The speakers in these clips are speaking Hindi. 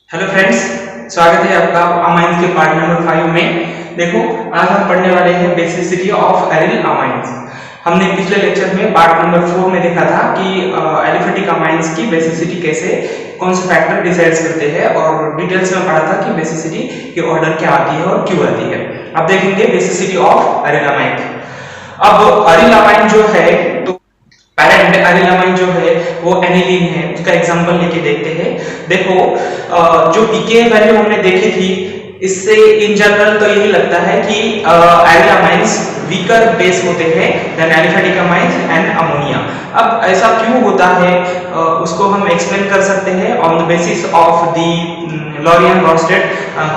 हेलो फ्रेंड्स, स्वागत है आपका अमाइंस के पार्ट नंबर 5 में। देखो, आज हम पढ़ने वाले हैं बेसिसिटी ऑफ एरिल अमाइंस। हमने पिछले लेक्चर में पार्ट नंबर 4 में देखा था कि एलिफेटिक अमाइंस की बेसिसिटी कैसे, कौन से फैक्टर डिसाइड करते हैं, और डिटेल्स में पढ़ा था कि बेसिसिटी की ऑर्डर क्या आती है और क्यों आती है। अब देखेंगे बेसिसिटी ऑफ एरिल अमाइन। अब एरिल अमाइन जो है, तो पैरेंट एरिल अमाइन जो है वो एनिलीन है। उसका एग्जांपल लेके देखते हैं। देखो, जो पीके वैल्यू हमने देखी थी, इससे इन जनरल तो यही लगता है कि एरिल अमाइंस वीकर बेस होते हैं then aliphatic amines and ammonia. अब ऐसा क्यों होता है, उसको हम एक्सप्लेन कर सकते हैं on the basis of the Lowry Bronsted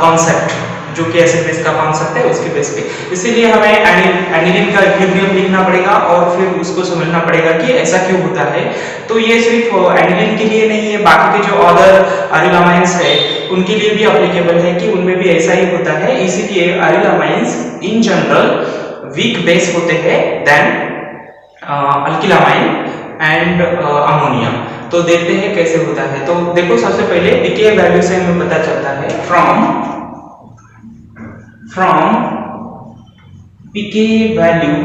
concept, जो कि एसिड बेस का कॉन्सेप्ट है, उसके बेस पे। इसीलिए हमें एनिलीन का इक्विलिब्रियम लिखना पड़ेगा और फिर उसको समझना पड़ेगा कि ऐसा क्यों होता है। तो ये सिर्फ एनिलीन के लिए नहीं है, बाकी के जो अदर एरिल अमाइंस है उनके लिए भी एप्लीकेबल है कि उनमें भी ऐसा ही होता है। इसीलिए aryl amines in general weak base होते हैं than alkyl amine and ammonia. तो देखते हैं कैसे होता है। तो देखो, सबसे पहले पीके वैल्यू से हमें पता चलता है from pK value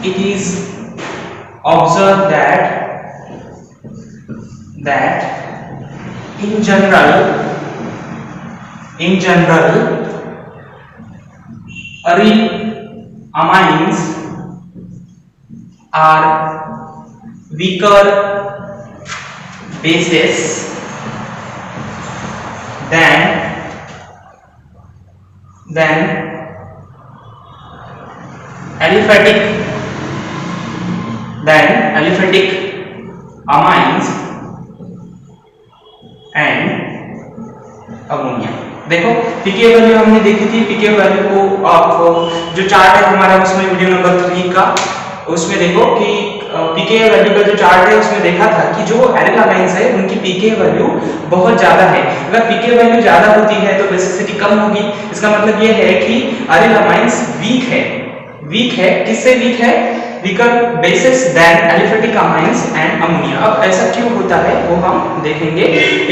it is observed that in general early amines are weaker bases than aliphatic amines and ammonia. देखो, पीके वैल्यू हमने देखी थी। पीके वैल्यू को आप जो चार्ट है हमारा उसमें वीडियो नंबर 3 का, उसमें देखो कि पीके वैल्यू का जो चार्ट है उसमें देखा था कि जो एरिल अमाइंस है उनकी पीके वैल्यू बहुत ज्यादा है। अगर पीके वैल्यू ज्यादा होती है तो बेसिसिटी कम होगी। इसका मतलब ये है कि एरिल अमाइंस वीक है। किससे वीक है? Weaker bases than aliphatic amines and ammonia. अब ऐसा क्यों होता है वो हम देखेंगे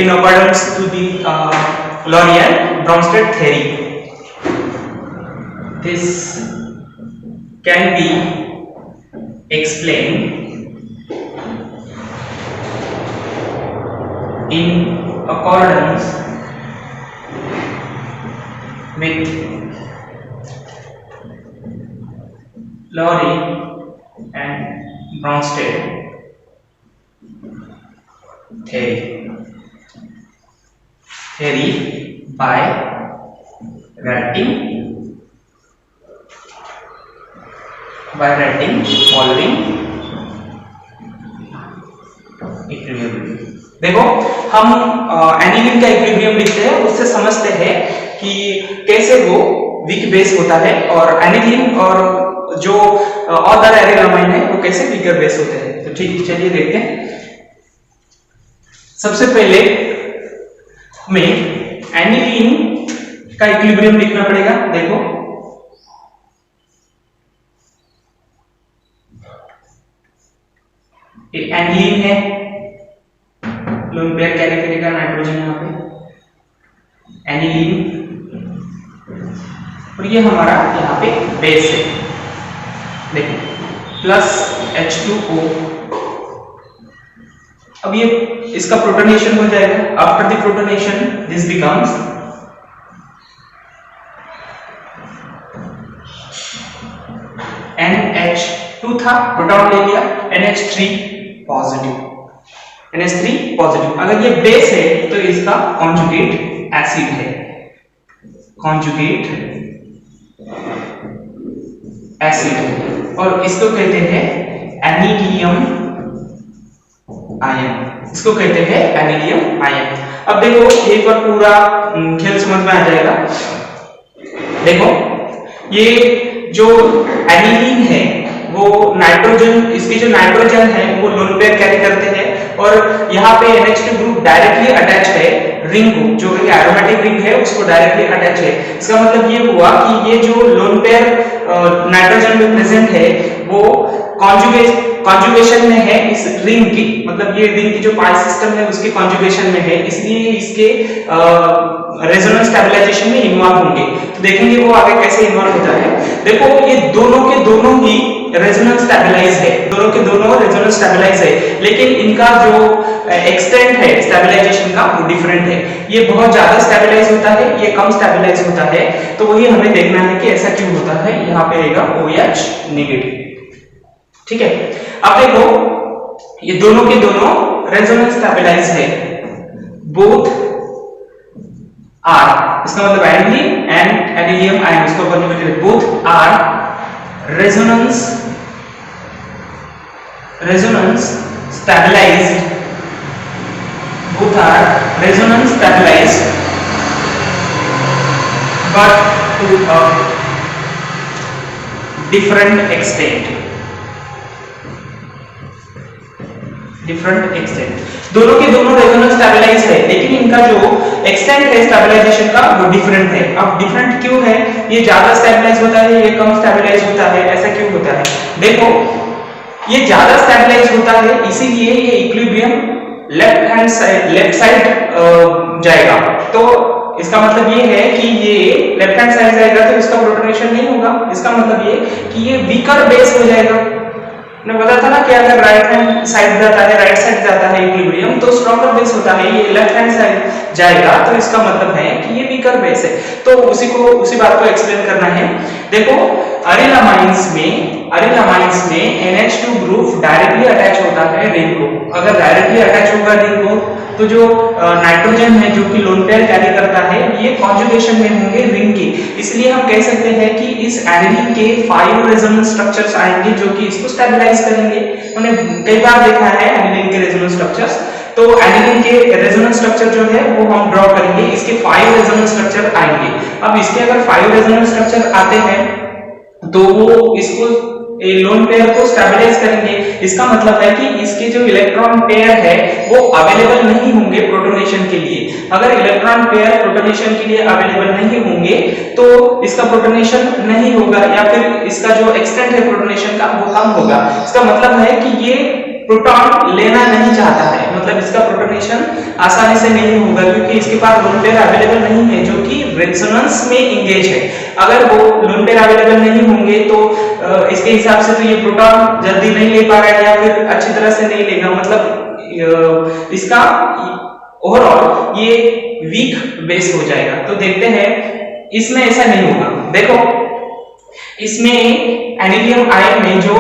in accordance to the Lowry Bronsted theory. This can be explained in accordance with Lowry and Bronsted theory by writing following equilibrium. देखो, हम एनिलीन का इक्विलिब्रियम लिखते हैं, उससे समझते हैं कि कैसे वो वीक बेस होता है, और एनिलीन और जो अदर एरिल अमाइन है वो कैसे वीकर बेस होते हैं। तो ठीक, चलिए देखते हैं। सबसे पहले हमें एनिलीन का इक्विलिब्रियम लिखना पड़ेगा। देखो, एनिलीन है, लोन पेयर कैरी करेगा नाइट्रोजन यहाँ पे, एनिलीन, और ये हमारा यहाँ पे बेस है। देखो, प्लस H2O। अब ये इसका प्रोटोनेशन हो जाएगा। After the protonation this becomes NH2 था, प्रोटॉन ले लिया, NH3 पॉजिटिव। अगर ये बेस है तो इसका कॉन्जुगेट एसिड है, और इसको कहते हैं एनिलियम आयन। अब देखो, एक बार पूरा खेल समझ में आ जाएगा। देखो, ये जो एनिलीन है वो नाइट्रोजन, इसके जो नाइट्रोजन है वो लोन पेयर कैरी करते हैं, और यहाँ पे NH2 ग्रुप डायरेक्टली अटैच है रिंग को, जो कि एरोमेटिक रिंग है उसको डायरेक्टली अटैच है। इसका मतलब ये हुआ कि ये जो लोन पेयर नाइट्रोजन में प्रेजेंट है वो कॉन्जुगेशन में है इस रिंग की, मतलब ये रिंग की जो पाई सिस्टम है उसके कॉन्जुगेशन में है, इसलिए इसके रेजोनेंस स्टेबलाइजेशन में इन्वॉल्व होंगे। तो देखेंगे वो आगे कैसे इन्वॉल्व होता है। देखो ये दोनों के दोनों ही रेजोनेंस स्टेबलाइज है, दोनों के दोनों रेजोनेंस स्टेबलाइज है, लेकिन इनका जो एक्सटेंट है स्टेबलाइजेशन का वो डिफरेंट है। ये बहुत ज्यादा स्टेबलाइज होता है, ये कम स्टेबलाइज होता है। तो वही हमें देखना है कि ऐसा क्यों होता है। यहाँ पे रहेगा OH नेगेटिव, ठीक है। अब देखो ये दोनों के दोनों रेजोनेंस स्टेबलाइज है, बोथ आर, इसका मतलब एनिलीन एंड एनिलियम आयन, इसको conjugated, both are resonance stabilised, both are resonance stabilized but to a different extent, दोनों के दोनों रेजोनेंस स्टेबलाइज है, लेकिन इनका जो एक्सटेंट है स्टेबलाइजेशन का वो डिफरेंट है। अब डिफरेंट क्यों है? ये ज्यादा स्टेबलाइज होता है, ये कम स्टेबलाइज होता है, ऐसा क्यों होता है? देखो ये ज्यादा स्टेबलाइज होता है, इसीलिए ये इक्विलिब्रियम लेफ्ट साइड जाएगा। तो इसका मतलब ये है कि ये लेफ्ट हैंड साइड जाएगा तो इसका प्रोटोनेशन नहीं होगा। इसका मतलब ये कि ये वीकर बेस हो जाएगा। मैंने बताया था ना कि अगर राइट हैंड साइड जाता है, राइट साइड जाता है इक्विलिब्रियम, तो स्ट्रॉन्गर बेस होता है। ये लेफ्ट हैंड साइड जाएगा तो इसका मतलब है कि ये वीकर बेस है। तो उसी बात को एक्सप्लेन करना है। देखो अरिल अमाइंस में NH2 ग्रुप डायरेक्टली अटैच होता है रिंग को। अगर डायरेक्टली अटैच होगा रिंग को तो जो नाइट्रोजन है जो कि लोन पेयर कैरी करता है, ये कॉन्जुगेशन में होंगे रिंग के। इसलिए हम कह सकते हैं कि इस एनिलीन के 5 रेजोनेंस स्ट्रक्चर्स आएंगे जो कि इसको स्टेबलाइज करेंगे। हमने कई बार देखा है एनिलीन के रेजोनेंस स्ट्रक्चर्स। तो एनिलीन के रेजोनेंस स्ट्रक्चर जो है वो हम ड्रॉ करेंगे, इसके 5 रेजोनेंस स्ट्रक्चर आएंगे। अब इसके अगर 5 रेजोनेंस स्ट्रक्चर आते हैं तो वो इसको लोन पेयर को स्टेबलाइज करेंगे। इसका मतलब है कि इसके जो इलेक्ट्रॉन पेयर है वो अवेलेबल नहीं होंगे प्रोटोनेशन के लिए। अगर इलेक्ट्रॉन पेयर प्रोटोनेशन के लिए अवेलेबल नहीं होंगे तो इसका प्रोटोनेशन नहीं होगा, या फिर इसका जो एक्सटेंट है प्रोटोनेशन का वो कम होगा। इसका मतलब है कि ये प्रोटॉन लेना नहीं चाहता है, मतलब इसका प्रोटोनेशन आसानी से नहीं होगा क्योंकि इसके पास लोन पेयर अवेलेबल नहीं है जो कि रेजोनेंस में इंगेज है। अगर वो लोन पेयर अवेलेबल नहीं होंगे तो इसके हिसाब से तो ये प्रोटॉन जल्दी नहीं ले पाएगा या फिर अच्छी तरह से नहीं लेगा, मतलब इसका ओवरऑल ये वीक बेस हो जाएगा। तो देखते हैं इसमें ऐसा नहीं होगा। देखो इसमें एनिलियम आयन में जो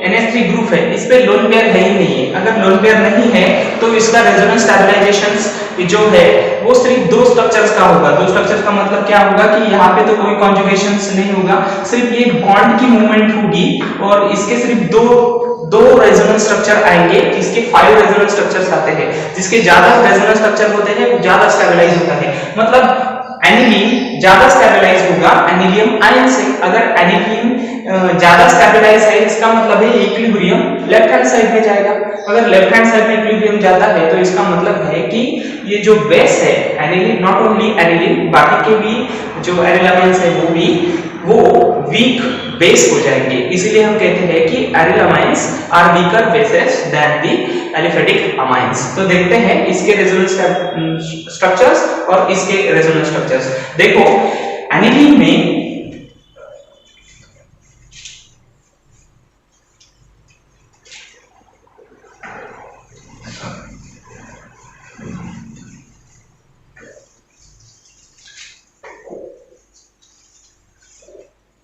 NH3 ग्रुप है इस पे लोन पेयर है ही नहीं है। अगर लोन पेयर नहीं है तो इसका रेजोनेंस स्टेबलाइजेशन जो है वो सिर्फ 2 स्ट्रक्चर्स का होगा। 2 स्ट्रक्चर्स का मतलब क्या होगा कि यहाँ पे तो कोई कॉन्जुगेशंस नहीं होगा, सिर्फ ये बॉन्ड की मूवमेंट होगी और इसके सिर्फ दो रेजोनेंस स्ट्रक्चर आएंगे। इसके 5 रेजोनेंस स्ट्रक्चर्स आते हैं। जिसके ज्यादा रेजोनेंस स्ट्रक्चर होते हैं वो ज्यादा स्टेबलाइज होता है, मतलब एनिलीन ज्यादा स्टेबलाइज होगा एनिलियम आयन से। अगर एनिलीन ज्यादा स्टेबलाइज है इसका मतलब है इक्विलिब्रियम लेफ्ट हैंड साइड में जाएगा। अगर लेफ्ट हैंड साइड में इक्विलिब्रियम जाता है तो इसका मतलब है कि ये जो बेस है एनिलीन, नॉट ओनली एनिलीन, बाकी के भी जो एरिल अमाइंस है वो वीक बेस हो जाएंगे। इसीलिए हम कहते हैं कि aryl amines are weaker bases than the aliphatic amines. तो देखते हैं इसके रेजोनेंस स्ट्रक्चर्स और इसके रेजोनेंस स्ट्रक्चर्स। देखो एनिलीन में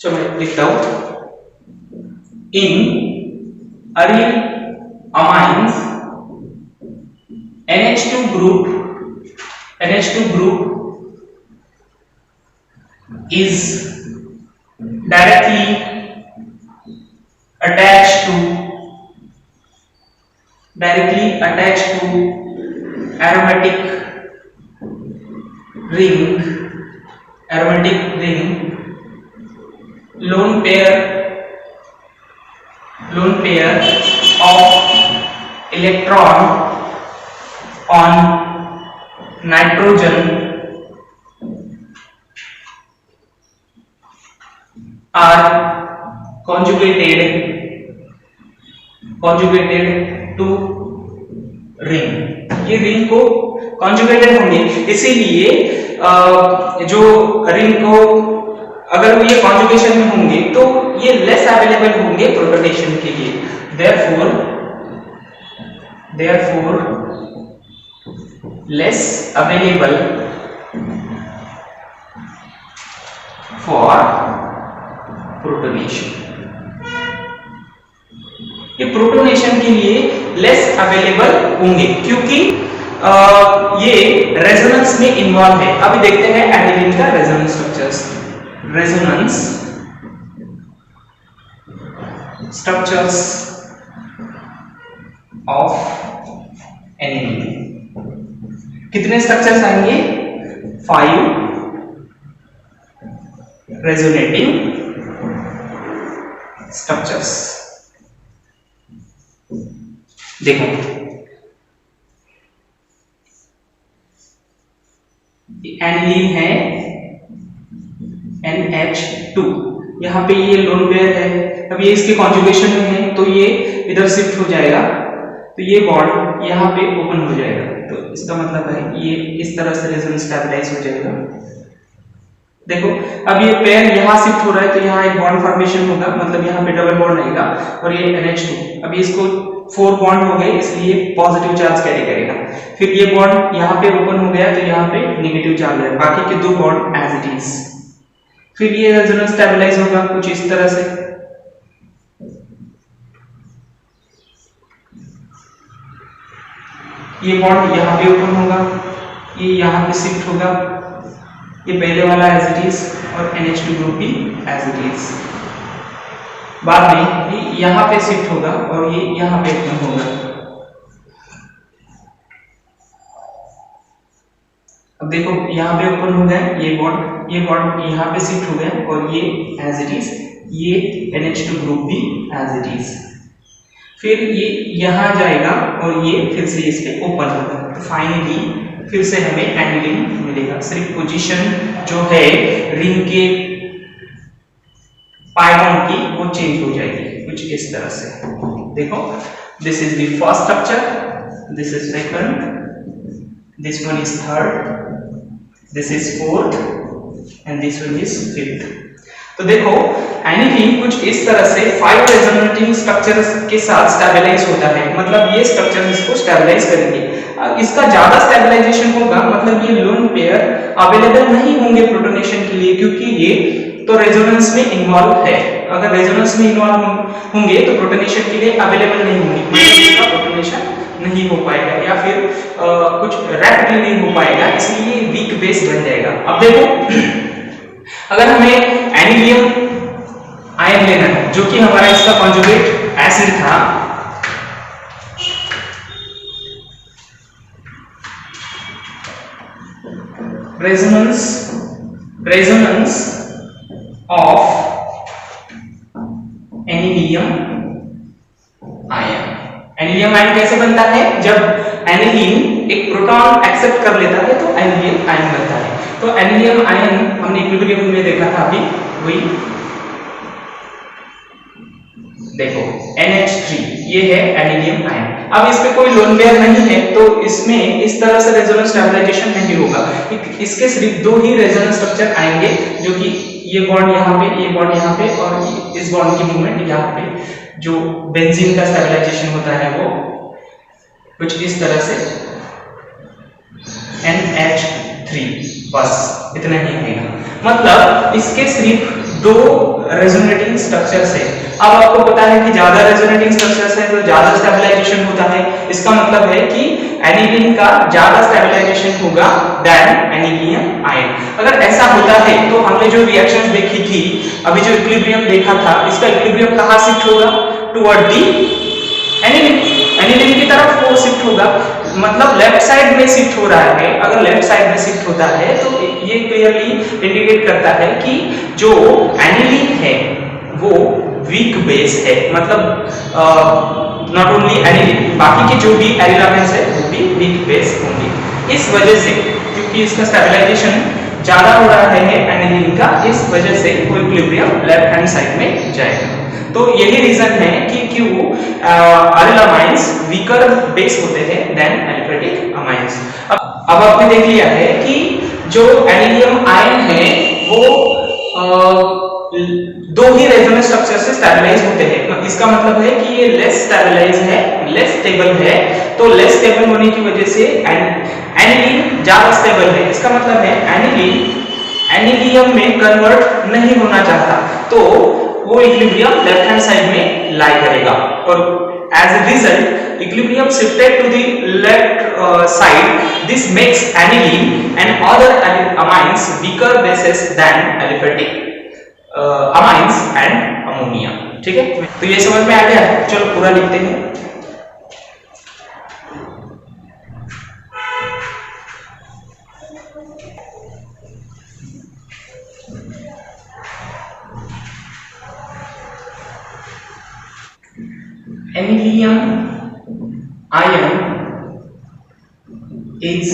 चलो मैं लिखता हूं, in aryl amines NH2 group is directly attached to aromatic ring lone pair of electron on nitrogen are conjugated conjugated to ring, ये रिंग को कॉन्जुगेटेड होंगे, इसीलिए जो रिंग को अगर वो ये कॉन्जुगेशन में होंगे तो ये लेस अवेलेबल होंगे प्रोटोनेशन के लिए, therefore less available for protonation. ये प्रोटोनेशन के लिए लेस अवेलेबल होंगे क्योंकि ये रेजोनेंस में इन्वॉल्व है। अभी देखते हैं एनिलीन का resonance structures. Resonance structures of aniline, कितने स्ट्रक्चर्स आएंगे? 5 रेजोनेटिंग स्ट्रक्चर्स। देखो एनिलीन है NH2, यहाँ पे ये लोन पेयर है, अब ये इसके कॉन्जुगेशन में है तो ये इधर शिफ्ट हो जाएगा, तो ये बॉन्ड यहाँ पे ओपन हो जाएगा, तो इसका मतलब है ये इस तरह से रेजोनेंस स्टेबलाइज हो जाएगा। देखो अब ये पेयर यहाँ शिफ्ट हो रहा है तो यहाँ एक बॉन्ड फॉर्मेशन होगा, मतलब यहाँ पे डबल बॉन्ड आएगा और ये NH2, अब इसको 4 बॉन्ड हो गए इसलिए पॉजिटिव चार्ज कैरी करेगा, फिर ये बॉन्ड यहाँ पे ओपन हो गया तो यहाँ पे नेगेटिव चार्ज है, बाकी के 2 बॉन्ड एज इट इज, फिर ये रेजोनेंस स्टेबलाइज होगा कुछ इस तरह से। ये बॉन्ड यहाँ पे ओपन होगा, ये यहाँ पे शिफ्ट होगा, ये पहले वाला एज इट इज और NH2 ग्रुप भी एज इट इज, बाद में ये यहाँ पे शिफ्ट होगा और ये यहाँ पे ओपन होगा। अब देखो यहाँ पे ओपन हो गया ये बॉन्ड यहाँ पे शिफ्ट हो गया और ये एज इट इज, ये NH2 ग्रुप भी एज इट इज, फिर ये यहाँ जाएगा और ये फिर से इस पे ओपन होगा, तो फाइनली फिर से हमें एनिलीन मिलेगा। सिर्फ पोजीशन जो है रिंग के पाई बॉन्ड की वो चेंज हो जाएगी कुछ इस तरह से। देखो this is the first structure, this is second, this one is third, this is fourth and this one is fifth. तो देखो एनिलीन कुछ इस तरह से 5 रेजोनेटिंग स्ट्रक्चर्स के साथ स्टेबलाइज होता है, मतलब ये स्ट्रक्चर इसको स्टेबलाइज करेंगे। इसका ज्यादा स्टेबलाइजेशन होगा, मतलब ये लोन पेयर अवेलेबल नहीं होंगे प्रोटोनेशन के लिए क्योंकि ये तो रेजोनेंस में इन्वॉल्व है, अगर रेजोनेंस में इन्वॉल्व होंगे तो प्रोटोनेशन के लिए अवेलेबल नहीं होंगे, मतलब इसका प्रोटोनेशन नहीं हो पाएगा या फिर कुछ रैपिडली नहीं हो पाएगा, इसलिए वीक बेस बन जाएगा। अब देखो अगर हमें एनिलियम आयन लेना है जो कि हमारा इसका कॉन्जुगेट एसिड था, रेजोनेंस ऑफ एनिलियम आयन। एनिलियम आयन कैसे बनता है? जब एनिलीन एक प्रोटॉन एक्सेप्ट कर लेता है तो एनिलियम आयन बनता है। तो एनिलियम आयन हमने इक्विलिब्रियम में देखा था अभी, वही देखो NH3 ये है एनिलियम आयन। अब इस पे कोई लोन पेयर नहीं है तो इसमें इस तरह से रेजोनेंस स्टेबलाइजेशन नहीं होगा, इसके सिर्फ 2 ही रेजोनेंस स्ट्रक्चर आएंगे जो कि ये बॉन्ड यहाँ पे, ये बॉन्ड यहाँ पे और इस बॉन्ड की मूवमेंट यहाँ पे। जो बेंजीन का स्टेबलाइजेशन होता है वो कुछ इस तरह से NH3, बस इतना ही आएगा, मतलब इसके सिर्फ 2 रेजोनेटिंग स्ट्रक्चर्स है। अब आपको पता है कि ज्यादा रेजोनेटिंग स्ट्रक्चर्स है तो ज्यादा स्टेबलाइजेशन होता है, इसका मतलब है कि एनिलीन का ज्यादा स्टेबलाइजेशन होगा देन एनिलियम आयन। अगर ऐसा होता है तो हमने जो रिएक्शंस देखी थी, अभी जो इक्विलिब्रियम देखा था, इसका इक्विलिब्रियम कहां शिफ्ट होगा? टुवर्ड दी एनिलीन की तरफ वो शिफ्ट होगा, मतलब लेफ्ट साइड में शिफ्ट हो रहा है। अगर लेफ्ट साइड में शिफ्ट होता है तो ये क्लियरली इंडिकेट करता है कि जो एनिलीन है वो वीक बेस है, मतलब नॉट ओनली एनिलीन, बाकी के जो भी एलिमेंट्स है वो भी वीक बेस होंगे। इस वजह से क्योंकि इसका स्टेबलाइजेशन ज्यादा हो रहा है एनिलीन का, इस वजह से वो इक्विलिब्रियम लेफ्ट हैंड साइड में जाएगा। तो यही रीजन है कि क्यों अरिल अमाइंस वीकर बेस होते हैं देन एलिफेटिक अमाइंस। अब आपने देख लिया है कि जो एनिलियम आयन है वो दो ही रेजोनेंस स्ट्रक्चर से स्टेबलाइज होते हैं। इसका मतलब है कि ये लेस स्टेबलाइज है, लेस स्टेबल है। तो लेस स्टेबल होने की वजह से एनिलीन ज्यादा स्टेबल है। इसका मतलब है एनिलीन एनिलियम में कन्वर्ट नहीं होना चाहता, तो वो इक्विलिब्रियम लेफ्ट हैंड साइड में लाई करेगा और as a result equilibrium shifted to the left side. This makes aniline and other amines weaker bases than aliphatic amines and ammonia। ठीक है, तो ये समझ में आ गया। चलो पूरा लिखते हैं। Anilium ion is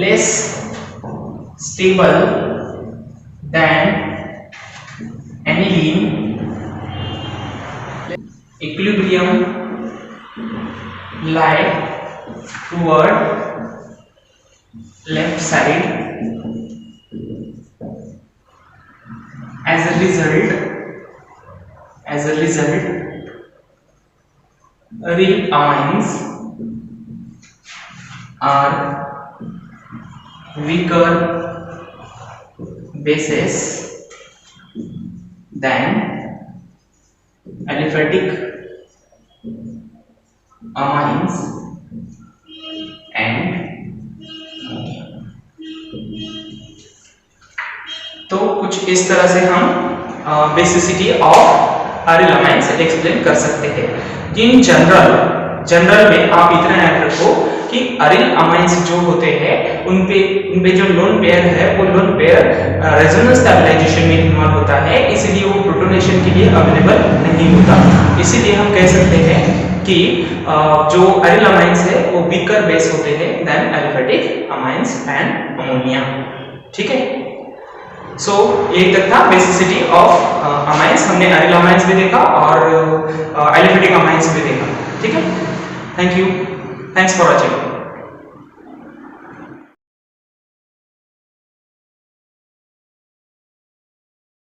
less stable than aniline. Equilibrium lie toward left side. As a result, aryl amines are weaker bases than aliphatic amines and ammonia। तो कुछ इस तरह से हम basicity of aryl amines explain कर सकते हैं। इन जनरल में आप इतना याद रखो कि अरिल अमाइंस जो होते हैं उनपे जो लोन पेयर है वो लोन पेयर रेजोनेंस स्टेबलाइजेशन में इन्वॉल्व होता है, इसीलिए वो प्रोटोनेशन के लिए अवेलेबल नहीं होता। इसीलिए हम कह सकते हैं कि जो अरिल अमाइंस है वो वीकर बेस होते हैं then aliphatic amines and ammonia. ठीक है, सो ये तक था बेसिसिटी ऑफ अमाइंस। हमने अरिल अमाइंस भी देखा और एलिफेटिक अमाइंस भी देखा। ठीक है, thank you, thanks for watching.